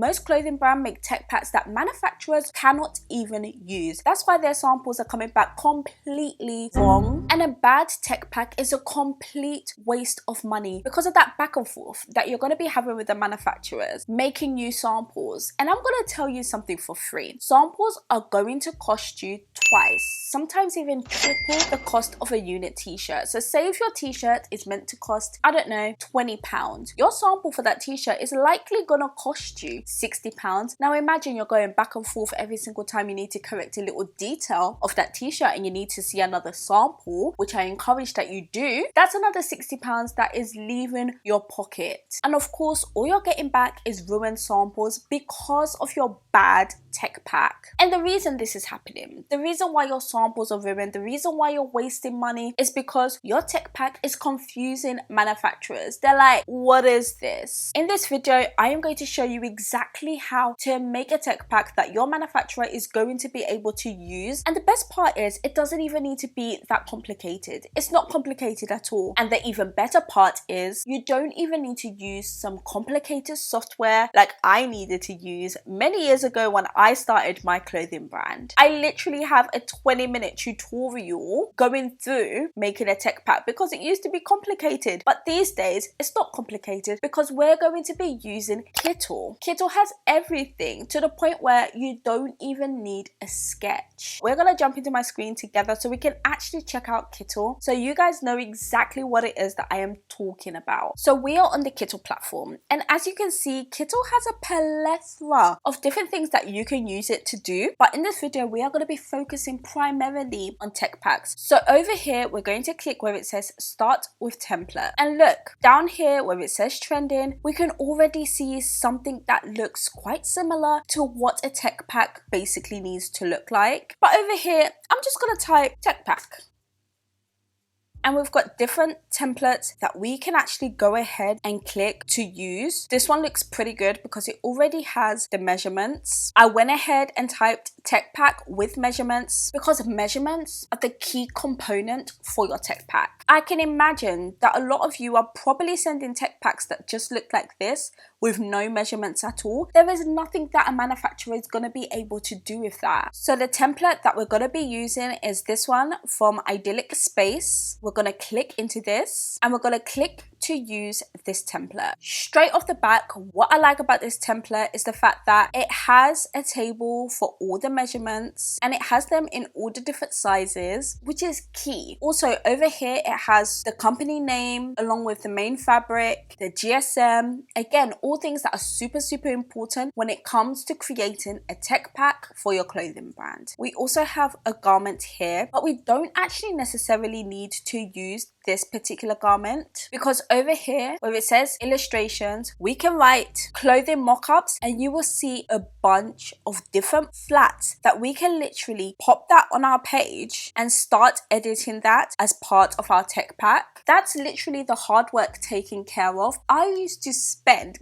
most clothing brands make tech packs that manufacturers cannot even use. That's why their samples are coming back completely wrong. And a bad tech pack is a complete waste of money because of that back and forth that you're going to be having with the manufacturers making you samples. And I'm going to tell you something for free. Samples are going to cost you twice, sometimes even triple the cost of a unit t-shirt. So say if your t-shirt is meant to cost, I don't know, £20, your sample for that t-shirt is likely gonna cost you £60. Now imagine you're going back and forth every single time you need to correct a little detail of that t-shirt and you need to see another sample, which I encourage that you do. That's another £60 that is leaving your pocket. And of course, all you're getting back is ruined samples because of your bad tech pack. And the reason this is happening, the reason why your samples are ruined, the reason why you're wasting money is because your tech pack is confusing manufacturers. They're like, what is this? In this video, I am going to show you exactly how to make a tech pack that your manufacturer is going to be able to use. And the best part is it doesn't even need to be that complicated. It's not complicated at all. And the even better part is you don't even need to use some complicated software like I needed to use many years ago when I started my clothing brand. I literally have a 20-minute tutorial going through making a tech pack because it used to be complicated, but these days it's not complicated because we're going to be using Kittl. Kittl has everything to the point where you don't even need a sketch. We're gonna jump into my screen together so we can actually check out Kittl so you guys know exactly what it is that I am talking about. So we are on the Kittl platform, and as you can see, Kittl has a plethora of different things that you can use it to do, but in this video we are going to be focusing primarily on tech packs. So over here we're going to click where it says start with template, and look down here where it says trending, we can already see something that looks quite similar to what a tech pack basically needs to look like. But over here I'm just going to type tech pack, and we've got different templates that we can actually go ahead and click to use. This one looks pretty good because it already has the measurements. I went ahead and typed tech pack with measurements because measurements are the key component for your tech pack. I can imagine that a lot of you are probably sending tech packs that just look like this with no measurements at all. There is nothing that a manufacturer is going to be able to do with that. So the template that we're going to be using is this one from Idyllic Space. We're going to click into this and we're going to click to use this template. Straight off the back, what I like about this template is the fact that it has a table for all the measurements and it has them in all the different sizes, which is key. Also over here it has the company name along with the main fabric, the GSM, again all things that are super important when it comes to creating a tech pack for your clothing brand. We also have a garment here, but we don't actually necessarily need to use this particular garment because over here where it says illustrations, we can write clothing mock-ups and you will see a bunch of different flats that we can literally pop that on our page and start editing that as part of our tech pack. That's literally the hard work taken care of. I used to spend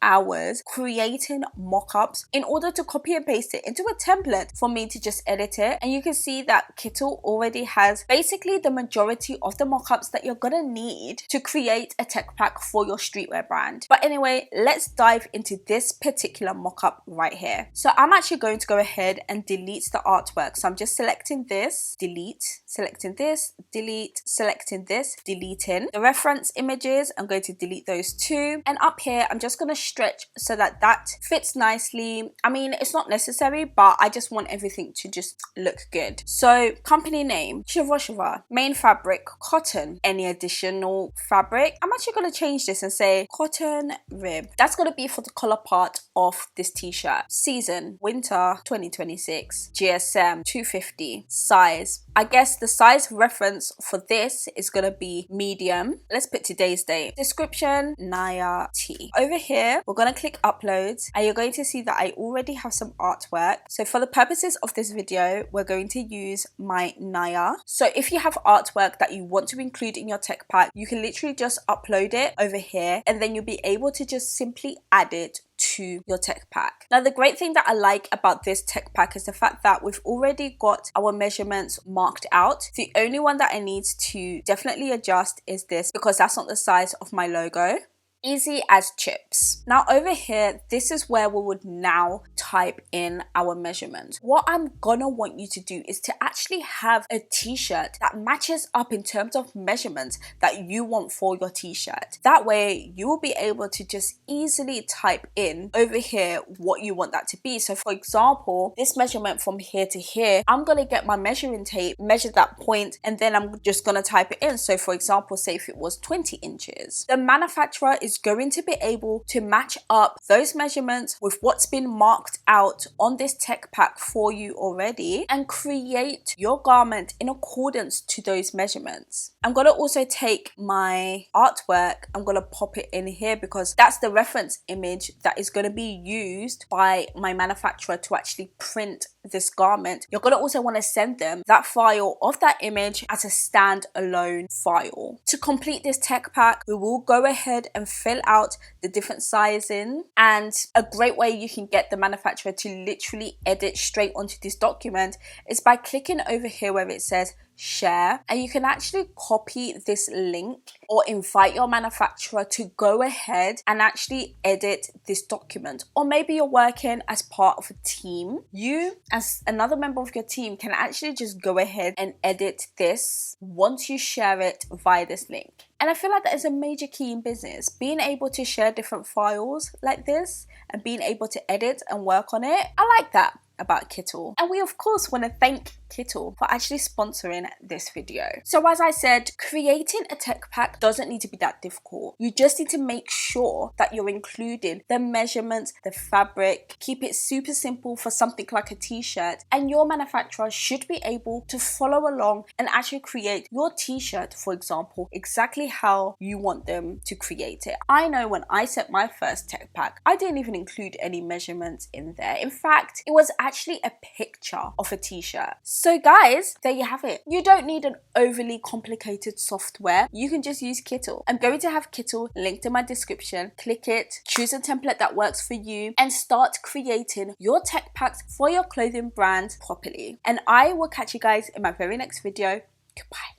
hours creating mock-ups in order to copy and paste it into a template for me to just edit it, and you can see that Kittl already has basically the majority of the mock-ups that you're gonna need to create a tech pack for your streetwear brand. But anyway, let's dive into this particular mock-up right here. So I'm actually going to go ahead and delete the artwork. So I'm just selecting this, delete, selecting this, delete, selecting this, deleting. The reference images, I'm going to delete those too. And up here, I'm just going to stretch so that that fits nicely. I mean, it's not necessary, but I just want everything to just look good. So company name, Shopify, main fabric, cotton. Any additional fabric, I'm actually going to change this and say cotton rib. That's going to be for the collar part of this t-shirt. Season, winter 2026, GSM 250, size. I guess the size reference for this is going to be medium. Let's put today's date. Description, Naya T. Over here, we're going to click upload and you're going to see that I already have some artwork. So for the purposes of this video, we're going to use my Naya. So if you have artwork that you want to include in your tech pack, you can literally just upload it over here and then you'll be able to just simply add it to your tech pack. Now the great thing that I like about this tech pack is the fact that we've already got our measurements marked out. The only one that I need to definitely adjust is this because that's not the size of my logo. Easy as chips. Now over here, this is where we would now type in our measurements. What I'm gonna want you to do is to actually have a t-shirt that matches up in terms of measurements that you want for your t-shirt. That way you will be able to just easily type in over here what you want that to be. So for example, this measurement from here to here, I'm gonna get my measuring tape, measure that point, and then I'm just gonna type it in. So for example, say if it was 20 inches, the manufacturer is going to be able to match up those measurements with what's been marked out on this tech pack for you already and create your garment in accordance to those measurements. I'm going to also take my artwork, I'm going to pop it in here because that's the reference image that is going to be used by my manufacturer to actually print this garment. You're going to also want to send them that file of that image as a standalone file. To complete this tech pack, we will go ahead and fill out the different sizing, and a great way you can get the manufacturer to literally edit straight onto this document is by clicking over here where it says share, and you can actually copy this link or invite your manufacturer to go ahead and actually edit this document. Or maybe you're working as part of a team. You as another member of your team can actually just go ahead and edit this once you share it via this link. And I feel like that is a major key in business, being able to share different files like this and being able to edit and work on it. I like that about Kittl. And we of course want to thank Kittl for actually sponsoring this video. So as I said, creating a tech pack doesn't need to be that difficult. You just need to make sure that you're including the measurements, the fabric, keep it super simple for something like a t-shirt, and your manufacturer should be able to follow along and actually create your t-shirt, for example, exactly how you want them to create it. I know when I set my first tech pack, I didn't even include any measurements in there. In fact, it was actually a picture of a t-shirt. So guys, there you have it. You don't need an overly complicated software. You can just use Kittl. I'm going to have Kittl linked in my description. Click it, choose a template that works for you, and start creating your tech packs for your clothing brand properly. And I will catch you guys in my very next video. Goodbye.